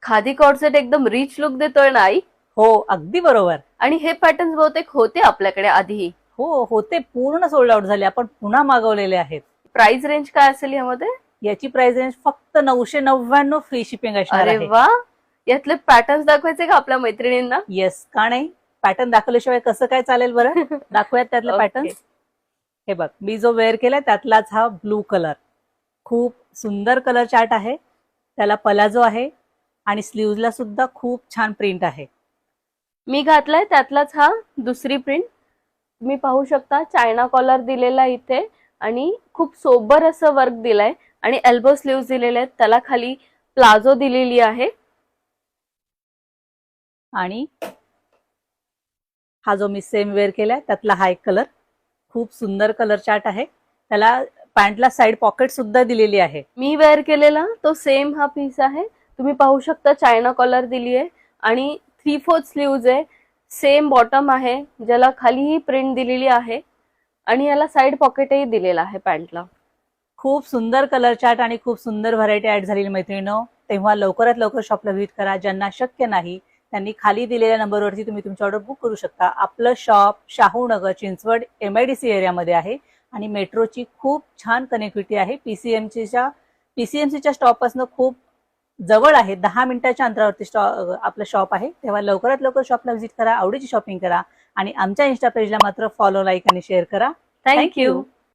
Khadi corset एकदम rich look देतोय ना आई. हो, अगदी बरोबर. आणि हे पॅटर्न्स बहुतेक होते आपल्याकडे आधीही. हो, होते, पूर्ण सोल्ड आउट झाले. आपण पुन्हा मागवलेले आहेत. प्राइस रेंज काय असेल यामध्ये? याची प्राइस रेंज फक्त 999 फ्री शिपिंग असणार अरे आहे. वा, यातले पॅटर्न्स दाखवायचे का आपल्या मैत्रिणींना? येस, का नाही? पॅटर्न दाखवल्याशिवाय कसं काय चालेल बरं? दाखवूयात त्यातले Okay. पॅटर्न. हे बघ, मी जो वेअर केलाय त्यातलाच हा ब्लू कलर. खूप सुंदर कलर चार्ट आहे. त्याला पलाजो आहे आणि स्लीव्हजला सुद्धा खूप छान प्रिंट आहे. मी घातलाय त्यातलाच हा दुसरी प्रिंट. तुम्ही पाहू शकता चायना कॉलर दिलेला इथे आणि खूप सोबर असं वर्क दिलंय आणि एल्बो स्लीव्ह दिलेले आहेत. त्याला खाली प्लाझो दिलेली आहे. आणि हा जो मी सेम वेअर केलाय त्यातला हा एक कलर. खूप सुंदर कलर चार्ट आहे. त्याला पॅन्टला साइड पॉकेट सुद्धा दिलेली आहे. मी वेअर केलेला तो सेम हा पीस आहे. तुम्ही पाहू शकता चायना कॉलर दिली आहे आणि 3/4 स्लीव्ज आहे. सेम बॉटम आहे ज्याला खालीही प्रिंट दिलेली आहे आणि याला साइड पॉकेटही दिलेला आहे पॅन्टला. खूप सुंदर कलर चार्ट आणि खूप सुंदर व्हरायटी ऍड झालेली मैत्रिणींनो. तेव्हा लवकरात लवकर शॉपला व्हिजिट करा. ज्यांना शक्य नाही त्यांनी खाली दिलेल्या नंबरवरती तुम्ही तुमची ऑर्डर बुक करू शकता. आपलं शॉप शाहूनगर चिंचवड MIDC एरियामध्ये आहे आणि मेट्रोची खूप छान कनेक्टिव्हिटी आहे. PCMCच्या स्टॉपपासून खूप जवळ आहे. 10 मिनिटाच्या अंतरावरती आपलं शॉप आहे. तेव्हा लवकरात लवकर शॉपला व्हिजिट करा, आवडीची शॉपिंग करा आणि आमच्या इन्स्टा पेजला मात्र फॉलो, लाईक आणि शेअर करा. थँक्यू.